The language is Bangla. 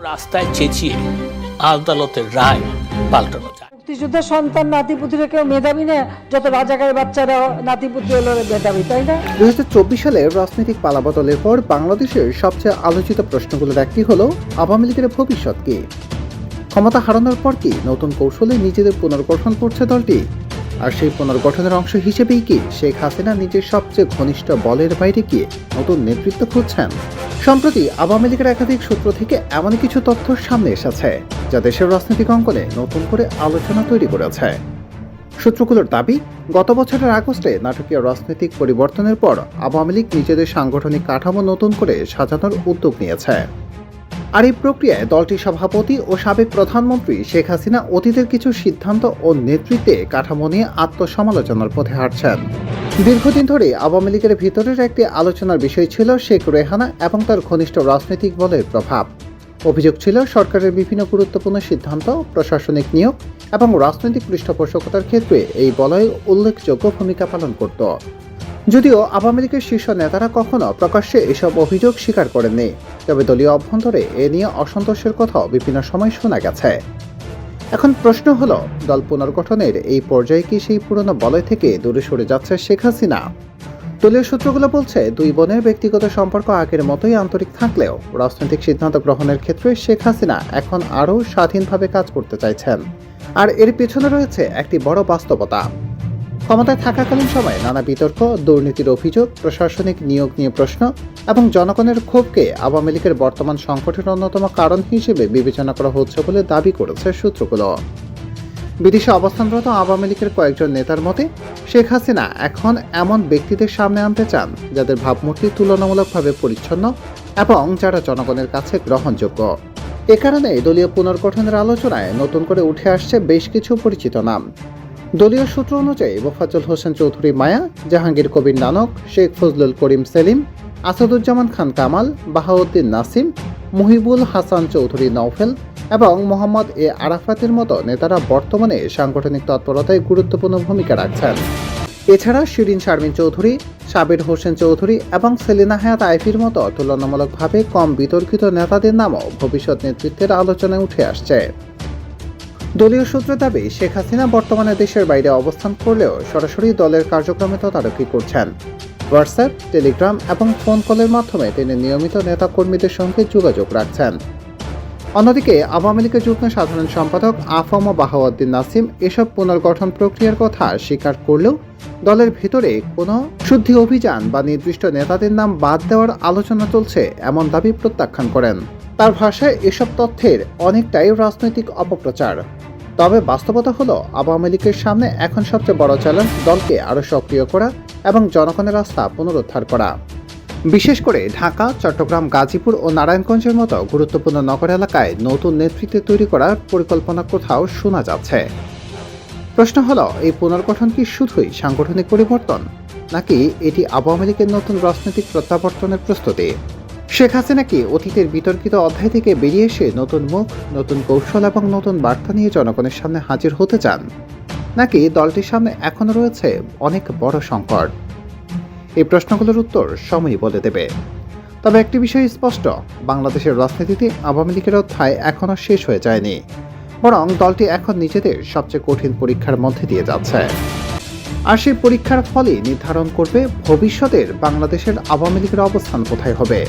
রাস্তায় চেঁচিয়ে আদালতের রায় পাল্টানো যায়। মুক্তিযোদ্ধা সন্তান নাতিপুতিরা কেউ মেধাবী না, যত রাজাকারের বাচ্চারা নাতিপুতি হলো মেধাবী, তাই না? 2024 সালের রাজনৈতিক পালাবদলের পর বাংলাদেশের সবচেয়ে আলোচিত প্রশ্নগুলোর একটি হলো আওয়ামী লীগের ভবিষ্যৎ কি? ক্ষমতা হারানোর পর কি নতুন কৌশলে নিজেদের পুনর্গঠন করছে দলটি? আর সেই পুনর্গঠনের অংশ হিসেবেই কি শেখ হাসিনা নিজের সবচেয়ে ঘনিষ্ঠ বলের বাইরে গিয়ে নতুন নেতৃত্ব খুঁজছেন? সম্প্রতি আওয়ামী লীগের একাধিক সূত্র থেকে এমন কিছু তথ্য সামনে এসেছে যা দেশের রাজনৈতিক অঙ্গনে নতুন করে আলোচনা তৈরি করেছে। সূত্রগুলোর দাবি, গত বছরের আগস্টে নাটকীয় রাজনৈতিক পরিবর্তনের পর আওয়ামী লীগ নিজেদের সাংগঠনিক কাঠামো নতুন করে সাজানোর উদ্যোগ নিয়েছে। আর এই প্রক্রিয়ায় দলটির সভাপতি ও সাবেক প্রধানমন্ত্রী শেখ হাসিনা অতীতের কিছু সিদ্ধান্ত ও নেতৃত্বে কাঠামো নিয়ে আত্মসমালোচনার পথে হাঁটছেন। দীর্ঘদিন ধরে আওয়ামী লীগের ভিতরের একটি আলোচনার বিষয় ছিল শেখ রেহানা এবং তার ঘনিষ্ঠ রাজনৈতিক বলের প্রভাব। অভিযোগ ছিল সরকারের বিভিন্ন গুরুত্বপূর্ণ সিদ্ধান্ত, প্রশাসনিক নিয়োগ এবং রাজনৈতিক পৃষ্ঠপোষকতার ক্ষেত্রে এই বলয় উল্লেখযোগ্য ভূমিকা পালন করত। যদিও আওয়ামী লীগের শীর্ষ নেতারা কখনো প্রকাশ্যে এসব অভিযোগ স্বীকার করেননি, তবে দলীয় অভ্যন্তরে এ নিয়ে অসন্তোষের কথাও বিভিন্ন সময় শোনা গেছে। এখন প্রশ্ন হলো, দল পুনর্গঠনের এই পর্যায়ে কি সেই পুরনো বলয় থেকে দূরে সরে যাচ্ছে শেখ হাসিনা? দলীয় সূত্রগুলো বলছে, দুই বোনের ব্যক্তিগত সম্পর্ক আগের মতোই আন্তরিক থাকলেও রাজনৈতিক সিদ্ধান্ত গ্রহণের ক্ষেত্রে শেখ হাসিনা এখন আরও স্বাধীনভাবে কাজ করতে চাইছেন। আর এর পেছনে রয়েছে একটি বড় বাস্তবতা। ক্ষমতায় থাকাকালীন সময়ে নানা বিতর্ক, দুর্নীতির অভিযোগ, প্রশাসনিক নিয়োগ নিয়ে প্রশ্ন এবং জনগণের ক্ষোভকে আওয়ামী লীগের বর্তমান সংকটের অন্যতম কারণ হিসেবে বিবেচনা করা হচ্ছে বলে দাবি করেছে সূত্রগুলো। বিদেশে অবস্থানরত আওয়ামী লীগের কয়েকজন নেতার মতে, শেখ হাসিনা এখন এমন ব্যক্তিদের সামনে আনতে চান যাদের ভাবমূর্তি তুলনামূলকভাবে পরিচ্ছন্ন এবং যারা জনগণের কাছে গ্রহণযোগ্য। এ কারণে দলীয় পুনর্গঠনের আলোচনায় নতুন করে উঠে আসছে বেশ কিছু পরিচিত নাম। দলীয় সূত্র অনুযায়ী মোফাজ্জল হোসেন চৌধুরী মায়া, জাহাঙ্গীর কবির নানক, শেখ ফজলুল করিম সেলিম, আসাদুজ্জামান খান কামাল, বাহাউদ্দিন নাসিম, মুহিবুল হাসান চৌধুরী নওফেল এবং মোহাম্মদ এ আরাফাতের মতো নেতারা বর্তমানে সাংগঠনিক তৎপরতায় গুরুত্বপূর্ণ ভূমিকা রাখছেন। এছাড়া শিরিন শারমিন চৌধুরী, সাবির হোসেন চৌধুরী এবং সেলিনা হায়াত আইফির মতো তুলনামূলকভাবে কম বিতর্কিত নেতাদের নামও ভবিষ্যৎ নেতৃত্বের আলোচনায় উঠে আসছে। দলীয় সূত্রের দাবি, শেখ হাসিনা বর্তমানে দেশের বাইরে অবস্থান করলেও সরাসরি দলের কার্যক্রমে তদারকি করছেন। হোয়াটসঅ্যাপ, টেলিগ্রাম এবং ফোন কলের মাধ্যমে তিনি নিয়মিত নেতাকর্মীদের সঙ্গে যোগাযোগ রাখছেন। অন্যদিকে আওয়ামী লীগের যুগ্ম সাধারণ সম্পাদক আফম বাহাউদ্দিন নাসিম এসব পুনর্গঠন প্রক্রিয়ার কথা স্বীকার করলেও দলের ভেতরে কোনো শুদ্ধি অভিযান বা নির্দিষ্ট নেতাদের নাম বাদ দেওয়ার আলোচনা চলছে এমন দাবি প্রত্যাখ্যান করেন। তার ভাষায় এসব তথ্যের অনেকটাই রাজনৈতিক অপপ্রচার। তবে বাস্তবতা হলো, আওয়ামী লীগের সামনে এখন সবচেয়ে বড় চ্যালেঞ্জ দলকে আরও সক্রিয় করা এবং জনগণের আস্থা পুনরুদ্ধার করা। বিশেষ করে ঢাকা, চট্টগ্রাম, গাজীপুর ও নারায়ণগঞ্জের মতো গুরুত্বপূর্ণ নগর এলাকায় নতুন নেতৃত্ব তৈরি করার পরিকল্পনা কোথাও শোনা যাচ্ছে। প্রশ্ন হলো, এই পুনর্গঠন কি শুধুই সাংগঠনিক পরিবর্তন, নাকি এটি আওয়ামী লীগের নতুন রাজনৈতিক প্রত্যাবর্তনের প্রস্তুতি? শেখ হাসিনা কি অতীতের বিতর্কিত অধ্যায় থেকে বেরিয়ে এসে নতুন মুখ, নতুন কৌশল এবং নতুন বার্তা নিয়ে জনগণের সামনে হাজির হতে চান, নাকি দলটির সামনে এখনো রয়েছে অনেক বড় সংকট? এই প্রশ্নগুলোর উত্তর সময়ই বলে দেবে। তবে একটি বিষয় স্পষ্ট, বাংলাদেশের রাজনীতিতে আওয়ামী লীগের অধ্যায় এখনও শেষ হয়ে যায়নি, বরং দলটি এখন নিজেদের সবচেয়ে কঠিন পরীক্ষার মধ্যে দিয়ে যাচ্ছে। আর সেই পরীক্ষার ফলই নির্ধারণ করবে ভবিষ্যতের বাংলাদেশের আওয়ামী লীগের অবস্থান কোথায় হবে।